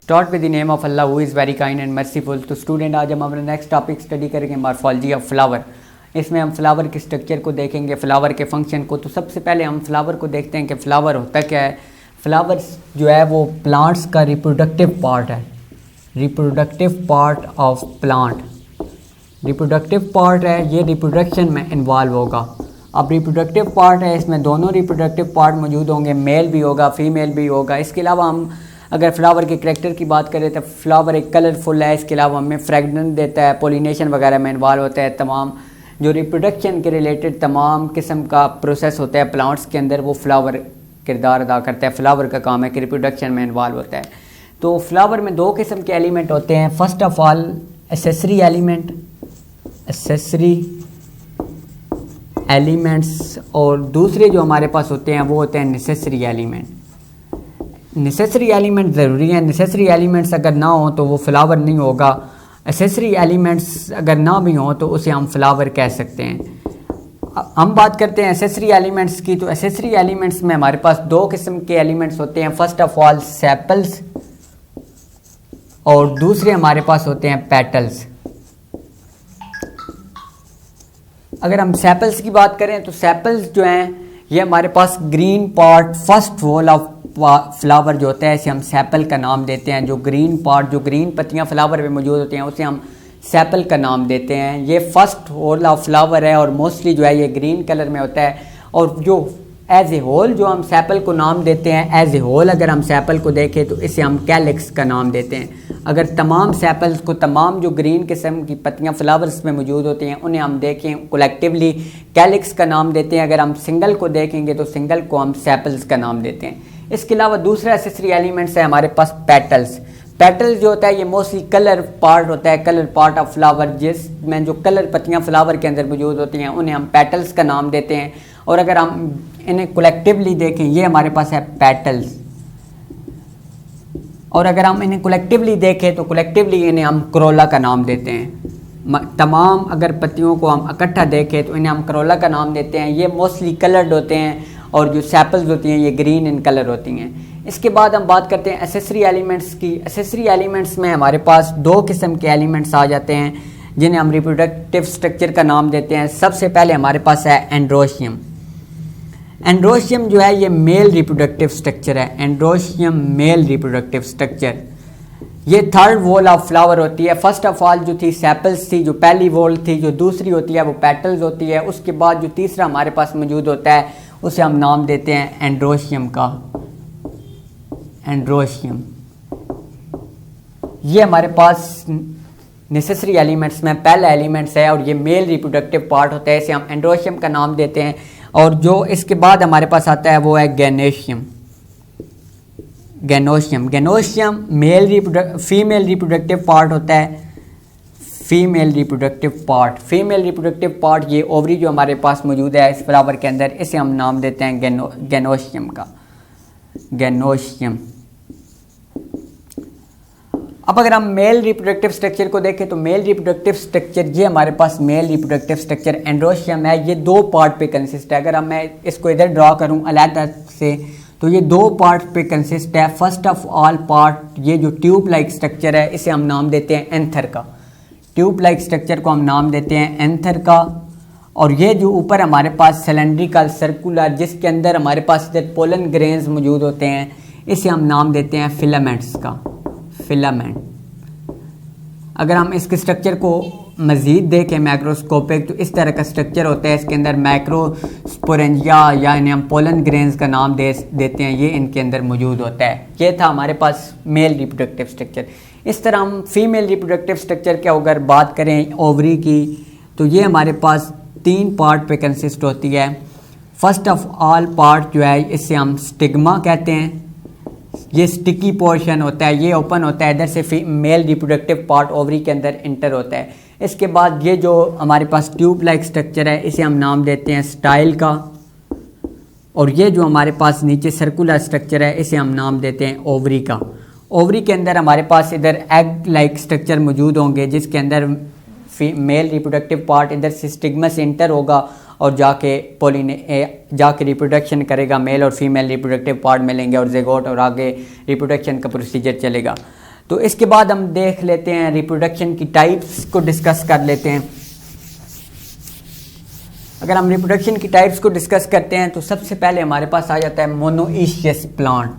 Start with the name of Allah who is very kind and merciful. तो student आज हम अपना next topic study करेंगे morphology of flower. इसमें हम फ्लावर के स्ट्रक्चर को देखेंगे, फ्लावर के फंक्शन को। तो सबसे पहले हम फ्लावर को देखते हैं कि फ्लावर होता क्या है। फ्लावर्स जो है वो प्लांट्स का रिप्रोडक्टिव पार्ट है, reproductive part of plant. Reproductive part है, ये रिप्रोडक्शन में इन्वॉल्व होगा। अब रिप्रोडक्टिव पार्ट है, इसमें दोनों रिप्रोडक्टिव पार्ट मौजूद होंगे, मेल भी होगा फीमेल भी होगा। इसके अलावा हम अगर फ्लावर के करैक्टर की बात करें तो फ्लावर एक कलरफुल है, इसके अलावा हमें फ्रेगनेंस देता है, पोलिनेशन वगैरह में इन्वॉल्व होता है। तमाम जो रिप्रोडक्शन के रिलेटेड तमाम किस्म का प्रोसेस होता है प्लांट्स के अंदर, वो फ्लावर किरदार अदा करता है। फ्लावर का काम है कि रिप्रोडक्शन में इन्वॉल्व होता है। तो फ्लावर में दो किस्म के एलिमेंट होते हैं। First of all accessory element, accessory elements, और दूसरे जो हमारे पास होते हैं वो होते हैं नेसेसरी एलिमेंट। नेसेसरी एलिमेंट ज़रूरी है, नेसेसरी एलिमेंट्स अगर ना हो तो वो फ्लावर नहीं होगा। एसेसरी एलिमेंट्स अगर ना भी हो तो उसे हम फ्लावर कह सकते हैं। हम बात करते हैं एसेसरी एलिमेंट्स की। तो एसेसरी एलिमेंट्स में हमारे पास दो किस्म के एलिमेंट्स होते हैं। फर्स्ट ऑफ ऑल सेपल्स और दूसरे हमारे पास होते हैं पेटल्स। अगर हम सेपल्स की बात करें तो सेपल्स जो हैं ये हमारे पास green part, first whorl of flower जो होता है इसे हम सेपल का नाम देते हैं। जो ग्रीन पार्ट, जो ग्रीन पत्तियां फ्लावर में मौजूद होती हैं उसे हम सेपल का नाम देते हैं। ये फर्स्ट होल ऑफ फ्लावर है और मोस्टली जो है ये ग्रीन कलर में होता है। और जो एज ए होल जो हम सेपल को नाम देते हैं, एज ए होल अगर हम सेपल को देखें तो इसे हम कैलिक्स का नाम देते हैं। अगर तमाम सेपल्स को, तमाम जो ग्रीन किस्म की पत्तियां फ्लावर्स में मौजूद होती हैं उन्हें हम देखें कलेक्टिवली कैलिक्स का नाम देते हैं। अगर हम सिंगल को देखेंगे तो सिंगल को हम सेपल्स का नाम देते हैं। इसके अलावा दूसरा एसेसरी एलिमेंट्स है हमारे पास पेटल्स। पेटल्स जो होता है ये मोस्टली कलर पार्ट होता है, कलर पार्ट ऑफ फ्लावर, जिसमें जो कलर पत्तियां फ्लावर के अंदर मौजूद होती हैं उन्हें हम पेटल्स का नाम देते हैं। और अगर हम इन्हें कलेक्टिवली देखें, ये हमारे पास है पेटल्स, और अगर हम इन्हें कलेक्टिवली देखें तो कलेक्टिवली इन्हें हम करोला का नाम देते हैं। तमाम अगर पत्तियों को हम इकट्ठा देखें तो इन्हें हम करोला का नाम देते हैं। ये मोस्टली कलर्ड होते हैं और जो सेपल्स होती हैं ये ग्रीन इन कलर होती हैं। इसके बाद हम बात करते हैं एसेसरी एलिमेंट्स की। एसेसरी एलिमेंट्स में हमारे पास दो किस्म के एलिमेंट्स आ जाते हैं जिन्हें हम रिप्रोडक्टिव स्ट्रक्चर का नाम देते हैं। सबसे पहले हमारे पास है एंड्रोशियम। एंड्रोशियम जो है ये मेल रिप्रोडक्टिव स्ट्रक्चर है। एंड्रोशियम मेल रिप्रोडक्टिव स्ट्रक्चर, ये थर्ड वॉल ऑफ फ्लावर होती है। फर्स्ट ऑफ ऑल जो थी सेपल्स थी, जो पहली वॉल थी, जो दूसरी होती है वो पेटल्स होती है। उसके बाद जो तीसरा हमारे पास मौजूद होता है उसे हम नाम देते हैं एंड्रोशियम का। एंड्रोशियम ये हमारे पास नेसेसरी एलिमेंट्स में पहला एलिमेंट्स है और ये मेल रिप्रोडक्टिव पार्ट होता है, इसे हम एंड्रोशियम का नाम देते हैं। और जो इसके बाद हमारे पास आता है वो है गैनोशियम। गैनोशियम, गैनोशियम फीमेल रिप्रोडक्टिव पार्ट होता है। Female reproductive part, female reproductive part ये ओवरी जो हमारे पास मौजूद है इस फ्लावर के अंदर, इसे हम नाम देते हैं गैनोशियम का। गैनोशियम। अब अगर हम मेल रिप्रोडक्टिव स्ट्रक्चर को देखें तो मेल रिप्रोडक्टिव स्ट्रक्चर ये हमारे पास मेल रिप्रोडक्टिव स्ट्रक्चर एंड्रोशियम है। ये दो पार्ट पे कंसिस्ट है। अगर मैं इसको इधर ड्रॉ करूं अलग से तो ये दो पार्ट पे कंसिस्ट है। फर्स्ट ऑफ ऑल पार्ट ये जो ट्यूब लाइक स्ट्रक्चर है इसे हम नाम देते हैं एंथर का। ट्यूब लाइक स्ट्रक्चर को हम नाम देते हैं एंथर का। और ये जो ऊपर हमारे पास सिलेंड्रिकल सर्कुलर जिसके अंदर हमारे पास इधर पोलन ग्रेन्स मौजूद होते हैं इसे हम नाम देते हैं फिलामेंट्स का। फिलामेंट। अगर हम इसके स्ट्रक्चर को मज़ीद देखें माइक्रोस्कोपिक तो इस तरह का स्ट्रक्चर होता है। इसके अंदर माइक्रोस्पोरेंजिया या इन्हें हम पोलन ग्रेन्स का नाम देते हैं, ये इनके अंदर मौजूद होता है। ये था हमारे पास मेल रिप्रोडक्टिव स्ट्रक्चर। इस तरह हम फीमेल रिप्रोडक्टिव स्ट्रक्चर की अगर बात करें ओवरी की तो ये हमारे पास तीन पार्ट पे कंसिस्ट होती है। फर्स्ट ऑफ ऑल पार्ट जो है इसे हम स्टिग्मा कहते हैं। ये स्टिकी पोर्शन होता है, ये ओपन होता है, इधर से मेल रिप्रोडक्टिव पार्ट ओवरी के अंदर इंटर होता है। इसके बाद ये जो हमारे पास ट्यूब लाइक स्ट्रक्चर है इसे हम नाम देते हैं स्टाइल का। और ये जो हमारे पास नीचे सर्कुलर स्ट्रक्चर है इसे हम नाम देते हैं ओवरी का। ओवरी के अंदर हमारे पास इधर एग लाइक स्ट्रक्चर मौजूद होंगे जिसके अंदर मेल रिप्रोडक्टिव पार्ट इधर से स्टिग्मा से इंटर होगा और जाके रिप्रोडक्शन करेगा। मेल और फीमेल रिप्रोडक्टिव पार्ट मिलेंगे और ज़िगोट और आगे रिप्रोडक्शन का प्रोसीजर चलेगा। तो इसके बाद हम देख लेते हैं रिप्रोडक्शन की टाइप्स को डिस्कस कर लेते हैं। अगर हम रिप्रोडक्शन की टाइप्स को डिस्कस करते हैं तो सबसे पहले हमारे पास आ जाता है मोनोइशियस प्लांट।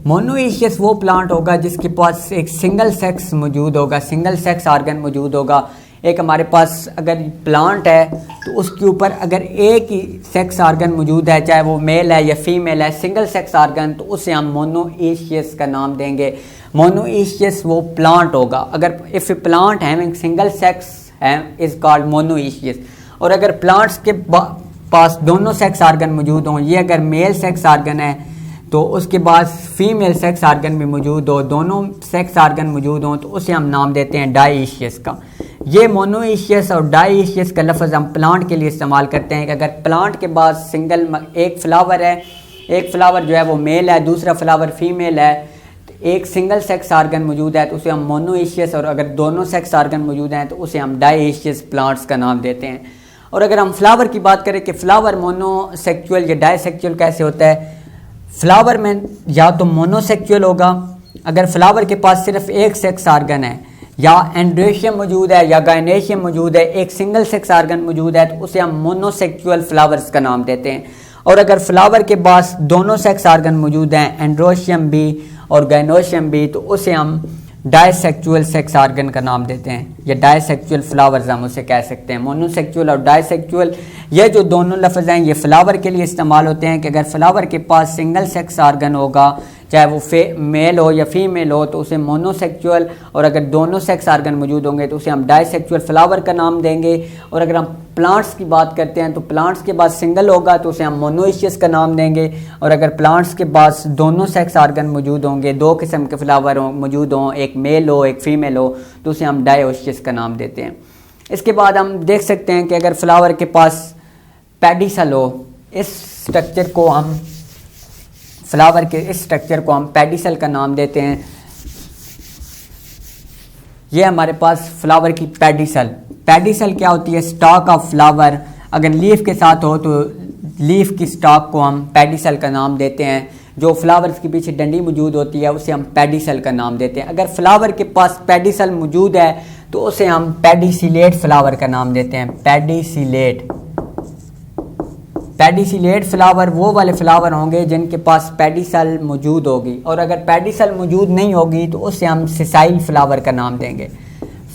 मोनोइशियस वो प्लांट होगा जिसके पास एक सिंगल सेक्स मौजूद होगा, सिंगल सेक्स ऑर्गन मौजूद होगा। एक हमारे पास अगर प्लांट है तो उसके ऊपर अगर एक ही सेक्स ऑर्गन मौजूद है, चाहे वो मेल है या फीमेल है, सिंगल सेक्स ऑर्गन, तो उसे हम मोनोइशियस का नाम देंगे। मोनोइशियस वो प्लांट होगा। अगर if A plant having single sex is called monoecious. और अगर प्लांट्स के पास दोनों सेक्स ऑर्गन मौजूद हों, ये अगर मेल सेक्स ऑर्गन है तो उसके बाद फीमेल सेक्स ऑर्गन भी मौजूद हो, दोनों सेक्स ऑर्गन मौजूद हों, तो उसे हम नाम देते हैं डाइशियस का। ये मोनोइशियस और डाइशियस का लफ्ज़ हम प्लांट के लिए इस्तेमाल करते हैं कि अगर प्लांट के बाद सिंगल एक फ्लावर है, एक फ्लावर जो है वो मेल है, दूसरा फ्लावर फीमेल है, एक सिंगल सेक्स ऑर्गन मौजूद है तो उसे हम मोनोइशियस, और अगर दोनों सेक्स ऑर्गन मौजूद हैं तो उसे हम डाइशियस प्लांट्स का नाम देते हैं। और अगर हम फ्लावर की बात करें कि फ्लावर मोनोसेक्चुअल या डाइसेक्चुअल कैसे होता है, फ्लावर में या तो मोनोसेक्चुअल होगा अगर फ्लावर के पास सिर्फ एक सेक्स ऑर्गन है, या एंड्रोशियम मौजूद है या गायनेशियम मौजूद है, एक सिंगल सेक्स ऑर्गन मौजूद है, तो उसे हम मोनोसेक्चुअल फ्लावर्स का नाम देते हैं। और अगर फ्लावर के पास दोनों सेक्स ऑर्गन मौजूद हैं, एंड्रोशियम भी और गायनोशियम भी, तो उसे हम डाइसेक्चुअल सेक्स ऑर्गन का नाम देते हैं, या डाइसेक्चुअल फ्लावर्स हम उसे कह सकते हैं। मोनोसेक्चुअल और डाइसेक्चुअल ये जो दोनों लफ्ज़ हैं ये फ्लावर के लिए इस्तेमाल होते हैं कि अगर फ्लावर के पास सिंगल सेक्स ऑर्गन होगा, चाहे वो मेल हो या फीमेल हो, तो उसे मोनोसेक्चुअल, और अगर दोनों सेक्स ऑर्गन मौजूद होंगे तो उसे हम डाइसेक्चुअल फ्लावर का नाम देंगे। और अगर हम प्लांट्स की बात करते हैं तो प्लांट्स के पास सिंगल होगा तो उसे हम मोनोइशियस का नाम देंगे, और अगर प्लांट्स के पास दोनों सेक्स ऑर्गन मौजूद होंगे, दो किस्म के फ्लावर मौजूद हों, एक मेल हो एक फीमेल हो, तो उसे हम डाइओशियस का नाम देते हैं। इसके बाद हम देख सकते हैं कि अगर फ्लावर के पास पेडिसल हो, इस स्ट्रक्चर को हम फ्लावर के इस स्ट्रक्चर को हम पेडिसल का नाम देते हैं। ये हमारे पास फ्लावर की पेडिसल क्या होती है? Stock of flower. अगर लीफ के साथ हो तो लीफ की स्टॉक को हम पेडिसल का नाम देते हैं। जो फ्लावर्स के पीछे डंडी मौजूद होती है उसे हम पेडिसल का नाम देते हैं। अगर फ्लावर के पास पेडिसल मौजूद है तो उसे हम पेडिसिलेट फ्लावर का नाम देते हैं। पेडिसिलेट फ्लावर वो वाले फ्लावर होंगे जिनके पास पेडिसल मौजूद होगी, और अगर पेडिसल मौजूद नहीं होगी तो उसे हम सिसाइल फ्लावर का नाम देंगे।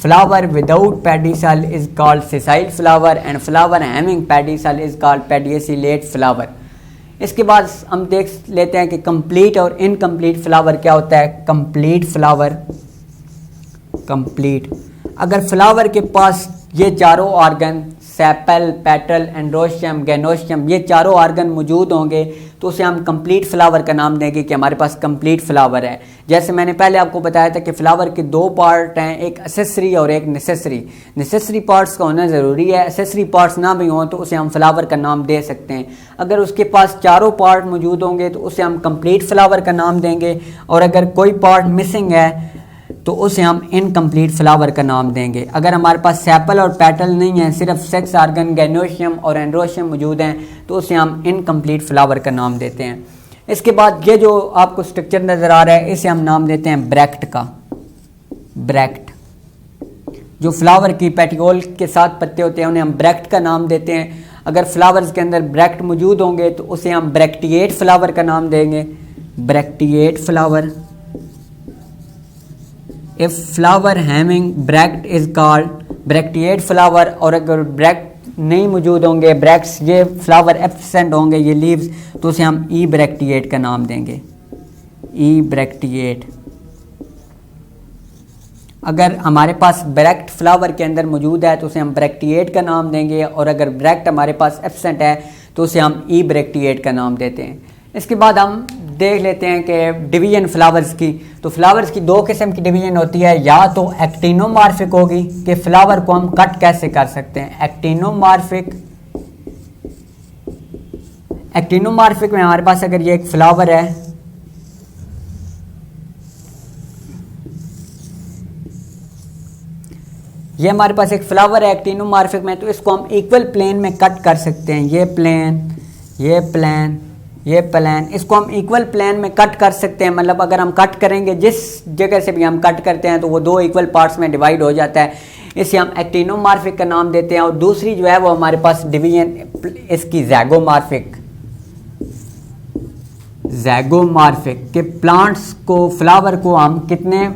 Flower without pedicel is called sessile flower and flower having pedicel is called pedicellate flower. इसके बाद हम देख लेते हैं कि कंप्लीट और इनकम्प्लीट फ्लावर क्या होता है। कंप्लीट अगर फ्लावर के पास ये चारों ऑर्गन सेपल, पेटल, एंड्रोशियम, गैनोशियम, ये चारों ऑर्गन मौजूद होंगे तो उसे हम कंप्लीट फ्लावर का नाम देंगे कि हमारे पास कंप्लीट फ्लावर है। जैसे मैंने पहले आपको बताया था कि फ्लावर के दो पार्ट हैं, एक एक्सेसरी और एक नेसेसरी। नेसेसरी पार्ट्स का होना ज़रूरी है, एक्सेसरी पार्ट्स ना भी हों तो उसे हम फ्लावर का नाम दे सकते हैं। अगर उसके पास चारों पार्ट मौजूद होंगे तो उसे हम कंप्लीट फ्लावर का नाम देंगे, और अगर कोई पार्ट मिसिंग है तो उसे हम इनकम्प्लीट फ्लावर का नाम देंगे। अगर हमारे पास सेपल और पेटल नहीं है, सिर्फ सेक्स ऑर्गन, गैनोशियम और एंड्रोशियम मौजूद हैं, तो उसे हम इनकम्प्लीट फ्लावर का नाम देते हैं। इसके बाद ये जो आपको स्ट्रक्चर नज़र आ रहा है इसे हम नाम देते हैं ब्रैक्ट का। ब्रैक्ट जो फ्लावर की पेटिकोल के साथ पत्ते होते हैं उन्हें हम ब्रैक्ट का नाम देते हैं। अगर फ्लावर्स के अंदर ब्रैक्ट मौजूद होंगे तो उसे हम ब्रैक्टिएट फ्लावर का नाम देंगे। Bracteate flower. If flower having bract is called bracteate flower, और अगर ब्रैक्ट नहीं मौजूद होंगे, ब्रैक्ट्स ये फ्लावर एब्सेंट होंगे, ये लीव्स, तो उसे हम ई ब्रैक्टिएट का नाम देंगे। ई ब्रैक्टिएट। अगर हमारे पास ब्रैक्ट फ्लावर के अंदर मौजूद है तो उसे हम ब्रैक्टिएट का नाम देंगे, और अगर ब्रैक्ट हमारे पास एब्सेंट है तो उसे हम ई ब्रैक्टिएट का नाम देते हैं। इसके बाद हम देख लेते हैं कि डिवीजन फ्लावर्स की। तो फ्लावर्स की दो किस्म की डिवीजन होती है, या तो एक्टिनोमॉर्फिक होगी कि फ्लावर को हम कट कैसे कर सकते हैं। एक्टिनोमॉर्फिक में हमारे पास अगर ये एक फ्लावर है, ये हमारे पास एक फ्लावर है एक्टिनोमॉर्फिक में, तो इसको हम इक्वल प्लेन में कट कर सकते हैं। ये प्लेन, ये प्लेन, इसको हम इक्वल प्लेन में कट कर सकते हैं। मतलब अगर हम कट करेंगे, जिस जगह से भी हम कट करते हैं तो वो दो इक्वल पार्ट्स में डिवाइड हो जाता है। इसे हम एक्टिनोमॉर्फिक का नाम देते हैं। और दूसरी जो है वो हमारे पास डिवीजन इसकी ज़ैगोमॉर्फिक, ज़ैगोमॉर्फिक के प्लांट्स को, फ्लावर को हम कितने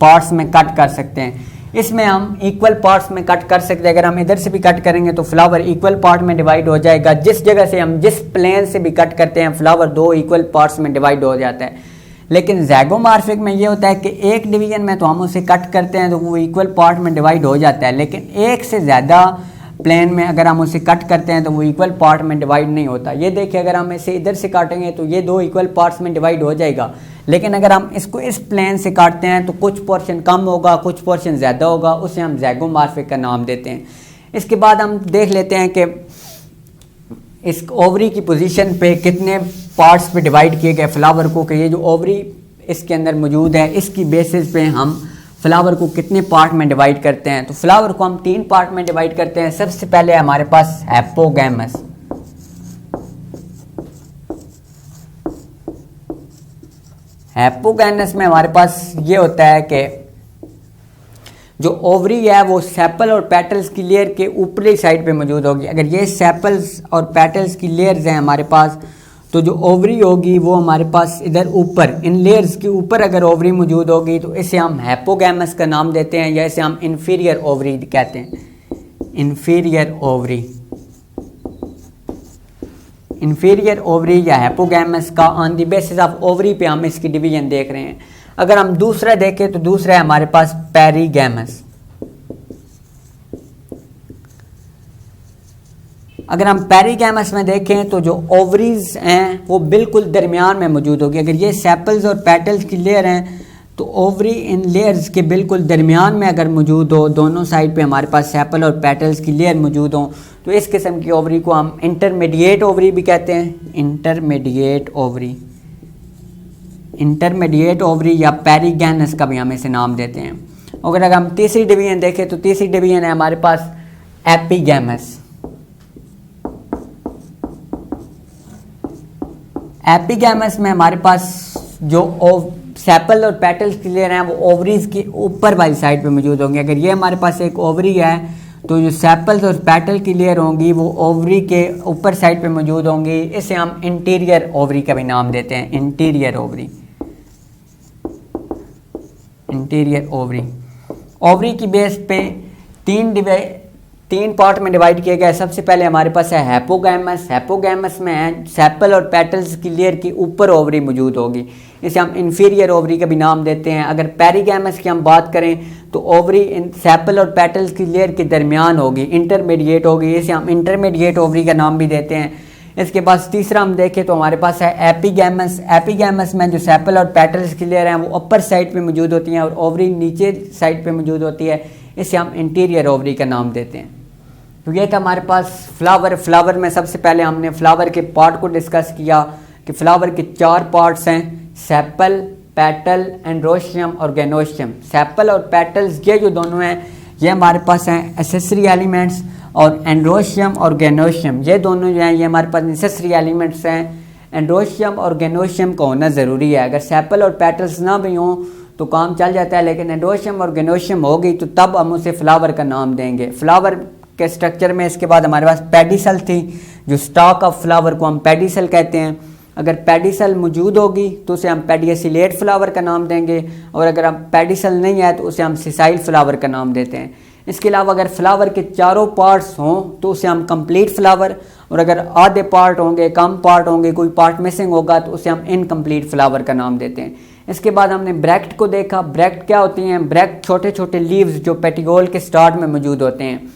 पार्ट्स में कट कर सकते हैं। इसमें हम इक्वल पार्ट्स में कट कर सकते हैं। अगर हम इधर से भी कट करेंगे तो फ्लावर इक्वल पार्ट में डिवाइड हो जाएगा। जिस जगह से हम, जिस प्लेन से भी कट करते हैं, फ्लावर दो इक्वल पार्ट्स में डिवाइड हो जाता है। लेकिन ज़ैगोमॉर्फिक में ये होता है कि एक डिवीजन में तो हम उसे कट करते हैं तो वो इक्वल पार्ट में डिवाइड हो जाता है, लेकिन एक से ज़्यादा प्लेन में अगर हम उसे कट करते हैं तो वो इक्वल पार्ट में डिवाइड नहीं होता। ये देखिए, अगर हम इसे इधर से काटेंगे तो ये दो इक्वल पार्ट्स में डिवाइड हो जाएगा, लेकिन अगर हम इसको इस प्लेन से काटते हैं तो कुछ पोर्शन कम होगा, कुछ पोर्शन ज़्यादा होगा, उसे हम ज़ैगोमॉर्फिक का नाम देते हैं। इसके बाद हम देख लेते हैं कि इस ओवरी की पोजीशन पे कितने पार्ट्स पे डिवाइड किए गए फ्लावर को, कि ये जो ओवरी इसके अंदर मौजूद है इसकी बेसिस पे हम फ्लावर को कितने पार्ट में डिवाइड करते हैं। तो फ्लावर को हम 3 पार्ट में डिवाइड करते हैं। सबसे पहले हमारे पास हैपोगैमस, हैपोगैमस में हमारे पास ये होता है कि जो ओवरी है वो सेपल और पेटल्स की लेयर के ऊपरी साइड पे मौजूद होगी। अगर ये सेपल्स और पेटल्स की लेयर्स हैं हमारे पास, तो जो ओवरी होगी वो हमारे पास इधर ऊपर, इन लेयर्स के ऊपर अगर ओवरी मौजूद होगी तो इसे हम हैपोगैमस का नाम देते हैं, या इसे हम इन्फीरियर ओवरी कहते हैं। इन्फीरियर ओवरी, इन्फीरियर ओवरी या हैपोगैमस का on the basis of ovary पे हम इसकी डिवीजन देख रहे हैं। अगर हम दूसरा देखें तो दूसरा है हमारे पास पेरीगैमस। अगर हम पेरीगैमस में देखें तो जो ओवरीज हैं वो बिल्कुल दरमियान में मौजूद होगी। अगर ये सेपल्स और पेटल्स की लेयर हैं तो ओवरी इन लेयर्स के बिल्कुल दरमियान में अगर मौजूद हो, दोनों साइड पे हमारे पास सेपल और पेटल्स की लेयर मौजूद हो, तो इस किस्म की ओवरी को हम इंटरमीडिएट ओवरी भी कहते हैं। इंटरमीडिएट ओवरी, इंटरमीडिएट ओवरी या पेरीगैमस का भी हम इसे नाम देते हैं। अगर हम तीसरी डिवीजन देखें तो तीसरी डिवीजन है हमारे पास एपिगैमस। एपिगैमस में हमारे पास जो सेपल और पेटल्स की लेयर हैं वो ओवरीज की ऊपर वाली साइड पे मौजूद होंगे। अगर ये हमारे पास एक ओवरी है तो जो सेपल्स और पेटल की लेयर होंगी वो ओवरी के ऊपर साइड पे मौजूद होंगी। इसे हम इंटीरियर ओवरी का भी नाम देते हैं। Interior ovary, interior ovary. Ovary की बेस पे तीन पार्ट में डिवाइड किया गया है। सबसे पहले हमारे पास है हैपोगैमस। हैपोगैमस में है सेपल और पेटल्स की लेयर के ऊपर ओवरी मौजूद होगी, इसे हम इन्फीरियर ओवरी का भी नाम देते हैं। अगर पेरीगैमस की हम बात करें तो ओवरी सेपल और पेटल्स की लेयर के दरमियान होगी, इंटरमीडिएट होगी, इसे हम इंटरमीडिएट ओवरी का नाम भी देते हैं। इसके बाद तीसरा हम देखें तो हमारे पास है एपिगैमस। एपिगैमस में जो सेपल और पेटल्स की लेयर हैं वो अपर साइड पे मौजूद होती हैं और ओवरी नीचे साइड पे मौजूद होती है, इसे हम इंटीरियर ओवरी का नाम देते हैं। तो ये था हमारे पास फ्लावर। फ्लावर में सबसे पहले हमने फ्लावर के पार्ट को डिस्कस किया कि फ्लावर के 4 पार्ट्स हैं, सेपल, पेटल, एंड्रोशियम और गैनोशियम। सेपल और पेटल्स ये जो दोनों हैं ये हमारे पास हैं एसेसरी एलिमेंट्स, और एंड्रोशियम और गैनोशियम ये दोनों जो हैं ये हमारे पास नेसेसरी एलिमेंट्स हैं। एंड्रोशियम और गैनोशियम का होना ज़रूरी है। अगर सेपल और पेटल्स ना भी हों तो काम चल जाता है, लेकिन एंड्रोशियम और गैनोशियम होगी तो तब हम उसे फ्लावर का नाम देंगे। फ्लावर के स्ट्रक्चर में इसके बाद हमारे पास पेडिसल थी, जो स्टॉक ऑफ फ्लावर को हम पेडिसल कहते हैं। अगर पेडिसल मौजूद होगी तो उसे हम पेडिसिलेट फ्लावर का नाम देंगे, और अगर हम पेडिसल नहीं है तो उसे हम सिसाइल फ्लावर का नाम देते हैं। इसके अलावा अगर फ्लावर के चारों पार्ट्स हों तो उसे हम कंप्लीट फ्लावर, और अगर आधे पार्ट होंगे, कम पार्ट होंगे, कोई पार्ट मिसिंग होगा तो उसे हम इनकम्प्लीट फ्लावर का नाम देते हैं। इसके बाद हमने ब्रैक्ट को देखा। ब्रैक्ट क्या होती हैं? ब्रैक्ट छोटे छोटे लीव्स जो पेटिगोल के स्टार्ट में मौजूद होते हैं।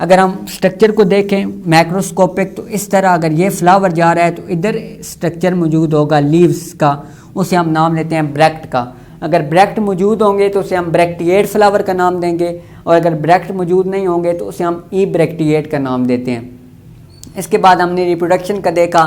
अगर हम स्ट्रक्चर को देखें मैक्रोस्कोपिक, तो इस तरह अगर ये फ्लावर जा रहा है तो इधर स्ट्रक्चर मौजूद होगा लीव्स का, उसे हम नाम लेते हैं ब्रैक्ट का। अगर ब्रैक्ट मौजूद होंगे तो उसे हम ब्रैक्टिएट फ्लावर का नाम देंगे, और अगर ब्रैक्ट मौजूद नहीं होंगे तो उसे हम ई ब्रैक्टिएट का नाम देते हैं। इसके बाद हमने रिप्रोडक्शन का देखा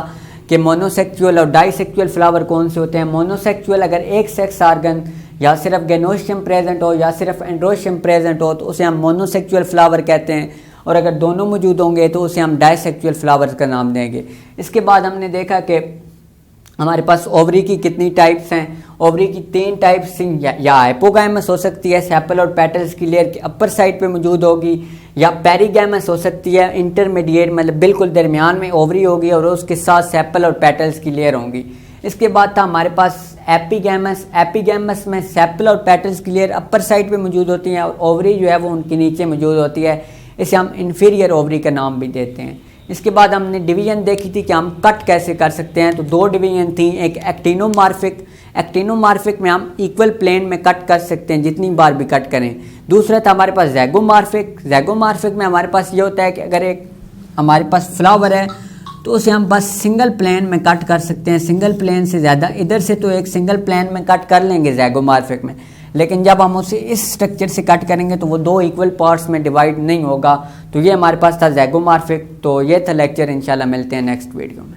कि मोनोसेक्सुअल और डाइसेक्सुअल फ्लावर कौन से होते हैं। मोनोसेक्सुअल अगर एक सेक्स आर्गन या सिर्फ गैनोशियम प्रेजेंट हो या सिर्फ एंड्रोशियम प्रेजेंट हो तो उसे हम मोनोसेक्सुअल फ्लावर कहते हैं। और अगर दोनों मौजूद होंगे तो उसे हम डायसेक्सुअल फ्लावर्स का नाम देंगे। इसके बाद हमने देखा कि हमारे पास ओवरी की कितनी टाइप्स हैं। ओवरी की 3 टाइप्स या हाइपोगैमस हो सकती है, सेपल और पेटल्स की लेयर के अपर साइड पे मौजूद होगी, या पेरीगैमस हो सकती है, इंटरमीडिएट मतलब बिल्कुल दरमियान में ओवरी होगी और उसके साथ सेपल और पेटल्स की लेयर होंगी। इसके बाद था हमारे पास एपीगैमस। एपीगैमस में सेपल और पेटल्स की लेयर अपर साइड पे मौजूद होती हैं और ओवरी जो है वो उनके नीचे मौजूद होती है। इसे हम इन्फीरियर ओवरी का नाम भी देते हैं। इसके बाद हमने डिवीजन देखी थी कि हम कट कैसे कर सकते हैं। तो 2 डिवीजन थी, एक एक्टिनोमार्फिक। एक्टिनोमार्फिक में हम इक्वल प्लेन में कट कर सकते हैं जितनी बार भी कट करें। दूसरा था हमारे पास जैगोमार्फिक। जैगोमार्फिक में हमारे पास ये होता है कि अगर एक हमारे पास फ्लावर है तो उसे हम बस सिंगल प्लेन में कट कर सकते हैं, सिंगल प्लेन से ज़्यादा। इधर से तो एक सिंगल प्लेन में कट कर लेंगे जैगोमार्फिक में, लेकिन जब हम उसे इस स्ट्रक्चर से कट करेंगे तो वो 2 इक्वल पार्ट्स में डिवाइड नहीं होगा। तो ये हमारे पास था जैगोमार्फिक। तो ये था लेक्चर, इंशाल्लाह मिलते हैं नेक्स्ट वीडियो में।